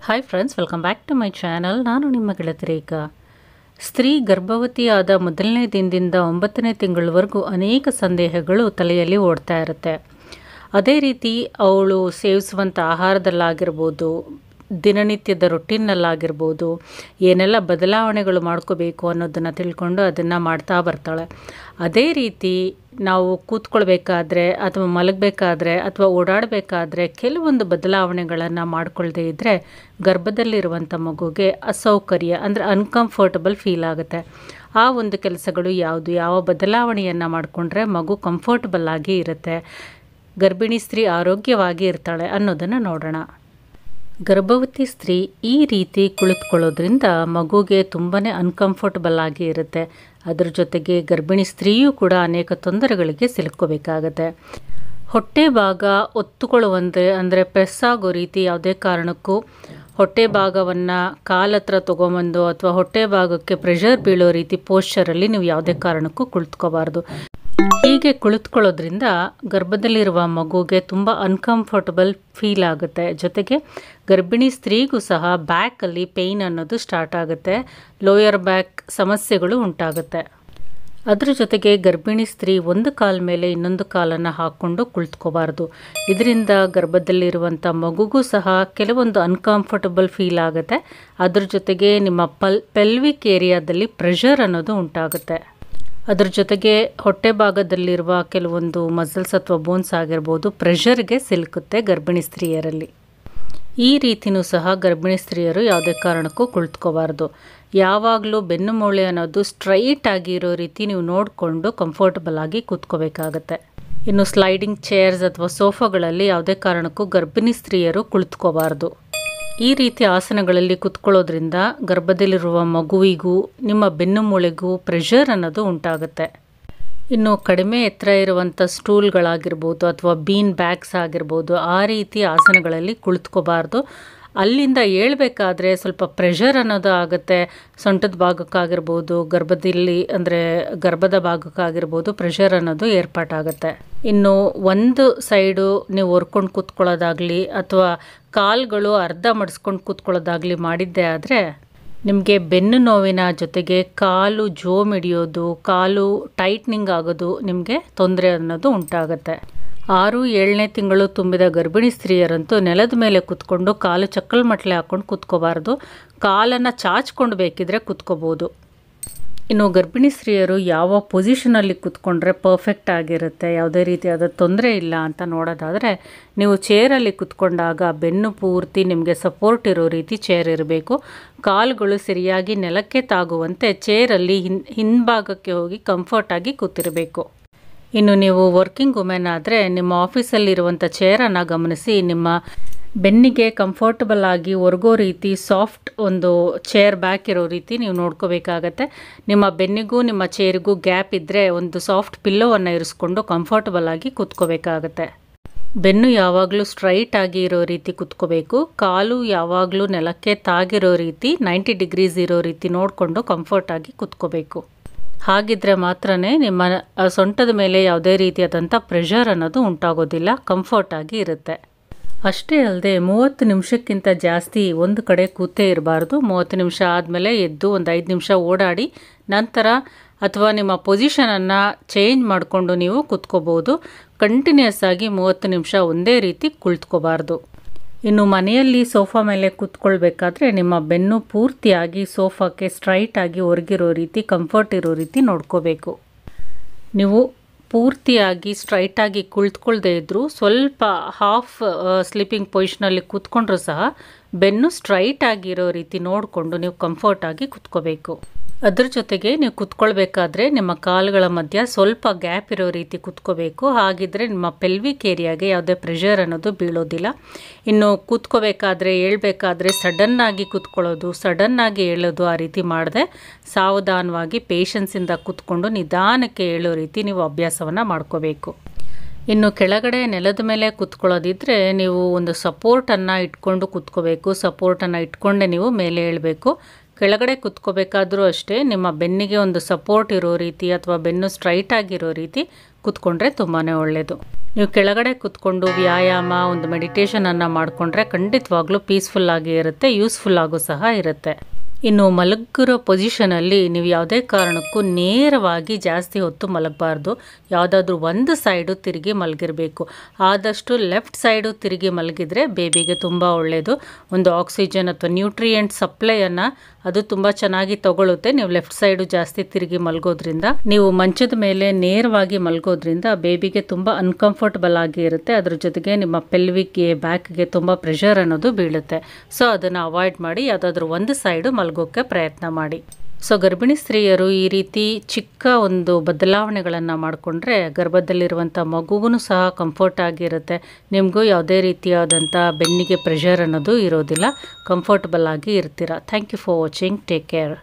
Hi friends, welcome back to my channel. ನಾನು ನಿಮ್ಮ ಗೆಳತಿ ರೇಖಾ. ಸ್ತ್ರೀ ಗರ್ಭವತಿಯಾದ ಮೊದಲನೇ ದಿನದಿಂದ 9ನೇ ತಿಂಗಳವರೆಗೂ ಅನೇಕ ಸಂದೇಹಗಳು ತಲೆಯಲ್ಲಿ ಓಡ್ತಾ ಇರುತ್ತೆ. ಅದೇ ರೀತಿ ಅವಳು ಸೇವಿಸುವಂಥ ಆಹಾರದಲ್ಲಾಗಿರ್ಬೋದು, ದಿನನಿತ್ಯದ ರೊಟೀನ್ನಲ್ಲಾಗಿರ್ಬೋದು, ಏನೆಲ್ಲ ಬದಲಾವಣೆಗಳು ಮಾಡ್ಕೋಬೇಕು ಅನ್ನೋದನ್ನು ತಿಳ್ಕೊಂಡು ಅದನ್ನು ಮಾಡ್ತಾ ಬರ್ತಾಳೆ. ಅದೇ ರೀತಿ ನಾವು ಕೂತ್ಕೊಳ್ಬೇಕಾದ್ರೆ ಅಥವಾ ಮಲಗಬೇಕಾದ್ರೆ ಅಥವಾ ಓಡಾಡಬೇಕಾದ್ರೆ ಕೆಲವೊಂದು ಬದಲಾವಣೆಗಳನ್ನು ಮಾಡ್ಕೊಳ್ದೇ ಇದ್ದರೆ ಗರ್ಭದಲ್ಲಿರುವಂಥ ಮಗುಗೆ ಅಸೌಕರ್ಯ ಅಂದರೆ ಅನ್ಕಂಫರ್ಟಬಲ್ ಫೀಲ್ ಆಗುತ್ತೆ. ಆ ಒಂದು ಕೆಲಸಗಳು ಯಾವುದು, ಯಾವ ಬದಲಾವಣೆಯನ್ನು ಮಾಡಿಕೊಂಡ್ರೆ ಮಗು ಕಂಫರ್ಟಬಲ್ ಆಗಿ ಇರುತ್ತೆ, ಗರ್ಭಿಣಿ ಸ್ತ್ರೀ ಆರೋಗ್ಯವಾಗಿ ಇರ್ತಾಳೆ ಅನ್ನೋದನ್ನು ನೋಡೋಣ. ಗರ್ಭವತಿ ಸ್ತ್ರೀ ಈ ರೀತಿ ಕುಳಿತುಕೊಳ್ಳೋದ್ರಿಂದ ಮಗುಗೆ ತುಂಬಾ ಅನ್ಕಂಫರ್ಟಬಲ್ ಆಗಿ ಇರುತ್ತೆ. ಅದ್ರ ಜೊತೆಗೆ ಗರ್ಭಿಣಿ ಸ್ತ್ರೀಯೂ ಕೂಡ ಅನೇಕ ತೊಂದರೆಗಳಿಗೆ ಸಿಲುಕೋಬೇಕಾಗತ್ತೆ. ಹೊಟ್ಟೆ ಭಾಗ ಒತ್ತುಕೊಳ್ಳುವಂತೆ ಅಂದರೆ ಪ್ರೆಸ್ ಆಗೋ ರೀತಿ ಯಾವುದೇ ಕಾರಣಕ್ಕೂ ಹೊಟ್ಟೆ ಭಾಗವನ್ನು ಕಾಲತ್ರ ತೊಗೊಂಬಂದು ಅಥವಾ ಹೊಟ್ಟೆ ಭಾಗಕ್ಕೆ ಪ್ರೆಷರ್ ಬೀಳೋ ರೀತಿ ಪೋಶ್ಚರಲ್ಲಿ ನೀವು ಯಾವುದೇ ಕಾರಣಕ್ಕೂ ಕುಳಿತುಕೋಬಾರ್ದು. ಹೀಗೆ ಕುಳಿತುಕೊಳ್ಳೋದ್ರಿಂದ ಗರ್ಭದಲ್ಲಿರುವ ಮಗುಗೆ ತುಂಬ ಅನ್ಕಂಫರ್ಟಬಲ್ ಫೀಲ್ ಆಗುತ್ತೆ. ಜೊತೆಗೆ ಗರ್ಭಿಣಿ ಸ್ತ್ರೀಗೂ ಸಹ ಬ್ಯಾಕಲ್ಲಿ ಪೇಯ್ನ್ ಅನ್ನೋದು ಸ್ಟಾರ್ಟ್ ಆಗುತ್ತೆ, ಲೋಯರ್ ಬ್ಯಾಕ್ ಸಮಸ್ಯೆಗಳು ಉಂಟಾಗುತ್ತೆ. ಅದ್ರ ಜೊತೆಗೆ ಗರ್ಭಿಣಿ ಸ್ತ್ರೀ ಒಂದು ಕಾಲ ಮೇಲೆ ಇನ್ನೊಂದು ಕಾಲನ್ನು ಹಾಕ್ಕೊಂಡು ಕುಳಿತುಕೋಬಾರ್ದು. ಇದರಿಂದ ಗರ್ಭದಲ್ಲಿರುವಂಥ ಮಗುಗೂ ಸಹ ಕೆಲವೊಂದು ಅನ್ಕಂಫರ್ಟಬಲ್ ಫೀಲ್ ಆಗುತ್ತೆ. ಅದ್ರ ಜೊತೆಗೆ ನಿಮ್ಮ ಪೆಲ್ವಿಕ್ ಏರಿಯಾದಲ್ಲಿ ಪ್ರೆಷರ್ ಅನ್ನೋದು ಉಂಟಾಗುತ್ತೆ. ಅದ್ರ ಜೊತೆಗೆ ಹೊಟ್ಟೆ ಭಾಗದಲ್ಲಿರುವ ಕೆಲವೊಂದು ಮಸಲ್ಸ್ ಅಥವಾ ಬೋನ್ಸ್ ಆಗಿರ್ಬೋದು ಪ್ರೆಷರ್ಗೆ ಸಿಲುಕುತ್ತೆ ಗರ್ಭಿಣಿ ಸ್ತ್ರೀಯರಲ್ಲಿ. ಈ ರೀತಿಯೂ ಸಹ ಗರ್ಭಿಣಿ ಸ್ತ್ರೀಯರು ಯಾವುದೇ ಕಾರಣಕ್ಕೂ ಕುಳಿತುಕೋಬಾರ್ದು. ಯಾವಾಗಲೂ ಬೆನ್ನು ಮೂಳೆ ಅನ್ನೋದು ಸ್ಟ್ರೈಟ್ ಆಗಿರೋ ರೀತಿ ನೀವು ನೋಡಿಕೊಂಡು ಕಂಫರ್ಟಬಲ್ ಆಗಿ ಕೂತ್ಕೋಬೇಕಾಗತ್ತೆ. ಇನ್ನು ಸ್ಲೈಡಿಂಗ್ ಚೇರ್ಸ್ ಅಥವಾ ಸೋಫಾಗಳಲ್ಲಿ ಯಾವುದೇ ಕಾರಣಕ್ಕೂ ಗರ್ಭಿಣಿ ಸ್ತ್ರೀಯರು ಕುಳಿತುಕೋಬಾರ್ದು. ಈ ರೀತಿ ಆಸನಗಳಲ್ಲಿ ಕುತ್ಕೊಳ್ಳೋದ್ರಿಂದ ಗರ್ಭದಲ್ಲಿರುವ ಮಗುವಿಗೂ ನಿಮ್ಮ ಬೆನ್ನು ಮೂಳೆಗೂ ಪ್ರೆಷರ್ ಅನ್ನೋದು ಉಂಟಾಗುತ್ತೆ. ಇನ್ನು ಕಡಿಮೆ ಎತ್ತರ ಇರುವಂಥ ಸ್ಟೂಲ್ಗಳಾಗಿರ್ಬೋದು ಅಥವಾ ಬೀನ್ ಬ್ಯಾಗ್ಸ್ ಆಗಿರ್ಬೋದು ಆ ರೀತಿ ಆಸನಗಳಲ್ಲಿ ಕುಳಿತುಕೋಬಾರ್ದು. ಅಲ್ಲಿಂದ ಏಳಬೇಕಾದ್ರೆ ಸ್ವಲ್ಪ ಪ್ರೆಷರ್ ಅನ್ನೋದು ಆಗುತ್ತೆ. ಸೊಂಟದ ಭಾಗಕ್ಕಾಗಿರ್ಬೋದು, ಗರ್ಭದಲ್ಲಿ ಅಂದರೆ ಗರ್ಭದ ಭಾಗಕ್ಕಾಗಿರ್ಬೋದು ಪ್ರೆಷರ್ ಅನ್ನೋದು ಏರ್ಪಾಟಾಗುತ್ತೆ. ಇನ್ನು ಒಂದು ಸೈಡು ನೀವು ಹೊರ್ಕೊಂಡು ಕೂತ್ಕೊಳ್ಳೋದಾಗಲಿ ಅಥವಾ ಕಾಲುಗಳು ಅರ್ಧ ಮಡಿಸ್ಕೊಂಡು ಕೂತ್ಕೊಳ್ಳೋದಾಗಲಿ ಮಾಡಿದ್ದೇ ಆದರೆ ನಿಮಗೆ ಬೆನ್ನು ನೋವಿನ ಜೊತೆಗೆ ಕಾಲು ಜೋಮ್ ಹಿಡಿಯೋದು, ಕಾಲು ಟೈಟ್ನಿಂಗ್ ಆಗೋದು, ನಿಮಗೆ ತೊಂದರೆ ಅನ್ನೋದು ಉಂಟಾಗುತ್ತೆ. 6-7ನೇ ತಿಂಗಳು ತುಂಬಿದ ಗರ್ಭಿಣಿ ಸ್ತ್ರೀಯರಂತೂ ನೆಲದ ಮೇಲೆ ಕೂತ್ಕೊಂಡು ಕಾಲು ಚಕ್ಕಲ್ ಮಟ್ಲೆ ಹಾಕ್ಕೊಂಡು ಕೂತ್ಕೋಬಾರ್ದು. ಕಾಲನ್ನು ಚಾಚ್ಕೊಂಡು ಬೇಕಿದ್ರೆ ಕೂತ್ಕೋಬೋದು. ಇನ್ನು ಗರ್ಭಿಣಿ ಸ್ತ್ರೀಯರು ಯಾವ ಪೊಸಿಷನಲ್ಲಿ ಕೂತ್ಕೊಂಡ್ರೆ ಪರ್ಫೆಕ್ಟ್ ಆಗಿರುತ್ತೆ, ಯಾವುದೇ ರೀತಿಯಾದ ತೊಂದರೆ ಇಲ್ಲ ಅಂತ ನೋಡೋದಾದರೆ ನೀವು ಚೇರಲ್ಲಿ ಕೂತ್ಕೊಂಡಾಗ ಬೆನ್ನು ಪೂರ್ತಿ ನಿಮಗೆ ಸಪೋರ್ಟ್ ಇರೋ ರೀತಿ ಚೇರ್ ಇರಬೇಕು. ಕಾಲುಗಳು ಸರಿಯಾಗಿ ನೆಲಕ್ಕೆ ತಾಗುವಂತೆ ಚೇರಲ್ಲಿ ಹಿಂಭಾಗಕ್ಕೆ ಹೋಗಿ ಕಂಫರ್ಟಾಗಿ ಕೂತಿರಬೇಕು. ಇನ್ನು ನೀವು ವರ್ಕಿಂಗ್ ವುಮೆನ್ ಆದರೆ ನಿಮ್ಮ ಆಫೀಸಲ್ಲಿರುವಂಥ ಚೇರನ್ನು ಗಮನಿಸಿ ನಿಮ್ಮ ಬೆನ್ನಿಗೆ ಕಂಫರ್ಟಬಲ್ ಆಗಿ ಒರಗೋ ರೀತಿ ಸಾಫ್ಟ್ ಒಂದು ಚೇರ್ ಬ್ಯಾಕ್ ಇರೋ ರೀತಿ ನೀವು ನೋಡ್ಕೋಬೇಕಾಗತ್ತೆ. ನಿಮ್ಮ ಬೆನ್ನಿಗೂ ನಿಮ್ಮ ಚೇರಿಗೂ ಗ್ಯಾಪ್ ಇದ್ದರೆ ಒಂದು ಸಾಫ್ಟ್ ಪಿಲ್ಲೋವನ್ನು ಇರಿಸ್ಕೊಂಡು ಕಂಫರ್ಟಬಲ್ ಆಗಿ ಕೂತ್ಕೋಬೇಕಾಗತ್ತೆ. ಬೆನ್ನು ಯಾವಾಗಲೂ ಸ್ಟ್ರೈಟ್ ಆಗಿ ಇರೋ ರೀತಿ ಕೂತ್ಕೋಬೇಕು. ಕಾಲು ಯಾವಾಗಲೂ ನೆಲಕ್ಕೆ ತಾಗಿರೋ ರೀತಿ 90 ಡಿಗ್ರೀಸ್ ಇರೋ ರೀತಿ ನೋಡಿಕೊಂಡು ಕಂಫರ್ಟಾಗಿ ಕೂತ್ಕೋಬೇಕು. ಹಾಗಿದ್ರೆ ಮಾತ್ರ ನಿಮ್ಮ ಸೊಂಟದ ಮೇಲೆ ಯಾವುದೇ ರೀತಿಯಾದಂಥ ಪ್ರೆಷರ್ ಅನ್ನೋದು ಉಂಟಾಗೋದಿಲ್ಲ, ಕಂಫರ್ಟಾಗಿ ಇರುತ್ತೆ. ಅಷ್ಟೇ ಅಲ್ಲದೆ 30 ನಿಮಿಷಕ್ಕಿಂತ ಜಾಸ್ತಿ ಒಂದು ಕಡೆ ಕೂತೇ ಇರಬಾರ್ದು. 30 ನಿಮಿಷ ಆದಮೇಲೆ ಎದ್ದು ಒಂದು 5 ನಿಮಿಷ ಓಡಾಡಿ ನಂತರ ಅಥವಾ ನಿಮ್ಮ ಪೊಸಿಷನನ್ನು ಚೇಂಜ್ ಮಾಡಿಕೊಂಡು ನೀವು ಕೂತ್ಕೋಬೋದು. ಕಂಟಿನ್ಯೂಸ್ ಆಗಿ 30 ನಿಮಿಷ ಒಂದೇ ರೀತಿ ಕುಳಿತುಕೋಬಾರ್ದು. ಇನ್ನು ಮನೆಯಲ್ಲಿ ಸೋಫಾ ಮೇಲೆ ಕೂತ್ಕೊಳ್ಬೇಕಾದ್ರೆ ನಿಮ್ಮ ಬೆನ್ನು ಪೂರ್ತಿಯಾಗಿ ಸೋಫಾಕ್ಕೆ ಸ್ಟ್ರೈಟ್ ಆಗಿ ಒರಗಿರೋ ರೀತಿ ಕಂಫರ್ಟ್ ಇರೋ ರೀತಿ ನೋಡ್ಕೋಬೇಕು. ನೀವು ಪೂರ್ತಿಯಾಗಿ ಸ್ಟ್ರೈಟಾಗಿ ಕುಳಿತುಕೊಳ್ಳದೇ ಇದ್ದರೂ ಸ್ವಲ್ಪ ಹಾಫ್ ಸ್ಲೀಪಿಂಗ್ ಪೊಸಿಷನಲ್ಲಿ ಕೂತ್ಕೊಂಡ್ರೂ ಸಹ ಬೆನ್ನು ಸ್ಟ್ರೈಟ್ ಆಗಿರೋ ರೀತಿ ನೋಡಿಕೊಂಡು ನೀವು ಕಂಫರ್ಟಾಗಿ ಕೂತ್ಕೋಬೇಕು. ಅದ್ರ ಜೊತೆಗೆ ನೀವು ಕೂತ್ಕೊಳ್ಬೇಕಾದ್ರೆ ನಿಮ್ಮ ಕಾಲುಗಳ ಮಧ್ಯ ಸ್ವಲ್ಪ ಗ್ಯಾಪ್ ಇರೋ ರೀತಿ ಕೂತ್ಕೋಬೇಕು. ಹಾಗಿದ್ರೆ ನಿಮ್ಮ ಪೆಲ್ವಿಕ್ ಏರಿಯಾಗೆ ಯಾವುದೇ ಪ್ರೆಷರ್ ಅನ್ನೋದು ಬೀಳೋದಿಲ್ಲ. ಇನ್ನು ಕೂತ್ಕೋಬೇಕಾದ್ರೆ ಏಳಬೇಕಾದ್ರೆ ಸಡನ್ನಾಗಿ ಕೂತ್ಕೊಳ್ಳೋದು, ಸಡನ್ನಾಗಿ ಏಳೋದು ಆ ರೀತಿ ಮಾಡದೆ ಸಾವಧಾನವಾಗಿ ಪೇಷನ್ಸಿಂದ ಕೂತ್ಕೊಂಡು ನಿಧಾನಕ್ಕೆ ಏಳೋ ರೀತಿ ನೀವು ಅಭ್ಯಾಸವನ್ನು ಮಾಡ್ಕೋಬೇಕು. ಇನ್ನು ಕೆಳಗಡೆ ನೆಲದ ಮೇಲೆ ಕೂತ್ಕೊಳ್ಳೋದಿದ್ರೆ ನೀವು ಒಂದು ಸಪೋರ್ಟನ್ನು ಇಟ್ಕೊಂಡು ಕೂತ್ಕೋಬೇಕು. ಸಪೋರ್ಟನ್ನು ಇಟ್ಕೊಂಡೆ ನೀವು ಮೇಲೆ ಏಳಬೇಕು. ಕೆಳಗಡೆ ಕುತ್ಕೋಬೇಕಾದ್ರೂ ಅಷ್ಟೇ ನಿಮ್ಮ ಬೆನ್ನಿಗೆ ಒಂದು ಸಪೋರ್ಟ್ ಇರೋ ರೀತಿ ಅಥವಾ ಬೆನ್ನು ಸ್ಟ್ರೈಟ್ ಆಗಿರೋ ರೀತಿ ಕುತ್ಕೊಂಡ್ರೆ ತುಂಬಾ ಒಳ್ಳೆಯದು. ನೀವು ಕೆಳಗಡೆ ಕುತ್ಕೊಂಡು ವ್ಯಾಯಾಮ ಒಂದು ಮೆಡಿಟೇಷನನ್ನು ಮಾಡಿಕೊಂಡ್ರೆ ಖಂಡಿತವಾಗ್ಲೂ ಪೀಸ್ಫುಲ್ ಆಗಿ ಇರುತ್ತೆ, ಯೂಸ್ಫುಲ್ ಆಗು ಸಹ ಇರುತ್ತೆ. ಇನ್ನು ಮಲಗಿರೋ ಪೊಸಿಷನಲ್ಲಿ ನೀವು ಯಾವುದೇ ಕಾರಣಕ್ಕೂ ನೇರವಾಗಿ ಜಾಸ್ತಿ ಹೊತ್ತು ಮಲಗಬಾರ್ದು. ಯಾವುದಾದ್ರೂ ಒಂದು ಸೈಡು ತಿರುಗಿ ಮಲಗಿರಬೇಕು. ಆದಷ್ಟು ಲೆಫ್ಟ್ ಸೈಡು ತಿರುಗಿ ಮಲಗಿದ್ರೆ ಬೇಬಿಗೆ ತುಂಬ ಒಳ್ಳೆಯದು. ಒಂದು ಆಕ್ಸಿಜನ್ ಅಥವಾ ನ್ಯೂಟ್ರಿಯೆಂಟ್ ಸಪ್ಲೈಯನ್ನು ಅದು ತುಂಬ ಚೆನ್ನಾಗಿ ತಗೊಳುತ್ತೆ. ನೀವು ಲೆಫ್ಟ್ ಸೈಡು ಜಾಸ್ತಿ ತಿರುಗಿ ಮಲಗೋದ್ರಿಂದ, ನೀವು ಮಂಚದ ಮೇಲೆ ನೇರವಾಗಿ ಮಲಗೋದ್ರಿಂದ ಬೇಬಿಗೆ ತುಂಬ ಅನ್ಕಂಫರ್ಟಬಲ್ ಆಗಿ ಇರುತ್ತೆ. ಅದ್ರ ಜೊತೆಗೆ ನಿಮ್ಮ ಪೆಲ್ವಿಕ್ಗೆ ಬ್ಯಾಕ್ಗೆ ತುಂಬ ಪ್ರೆಷರ್ ಅನ್ನೋದು ಬೀಳುತ್ತೆ. ಸೊ ಅದನ್ನು ಅವಾಯ್ಡ್ ಮಾಡಿ ಯಾವುದಾದ್ರೂ ಒಂದು ಸೈಡು ಮಲಗೋಕ್ಕೆ ಪ್ರಯತ್ನ ಮಾಡಿ. ಸೊ ಗರ್ಭಿಣಿ ಸ್ತ್ರೀಯರು ಈ ರೀತಿ ಚಿಕ್ಕ ಒಂದು ಬದಲಾವಣೆಗಳನ್ನು ಮಾಡಿಕೊಂಡ್ರೆ ಗರ್ಭದಲ್ಲಿರುವಂಥ ಮಗುಗೂ ಸಹ ಕಂಫರ್ಟ್ ಆಗಿರುತ್ತೆ. ನಿಮಗೂ ಯಾವುದೇ ರೀತಿಯಾದಂಥ ಬೆನ್ನಿಗೆ ಪ್ರೆಷರ್ ಅನ್ನೋದು ಇರೋದಿಲ್ಲ. ಕಂಫರ್ಟಬಲ್ ಆಗಿ ಇರ್ತೀರ. Thank you for watching. Take care.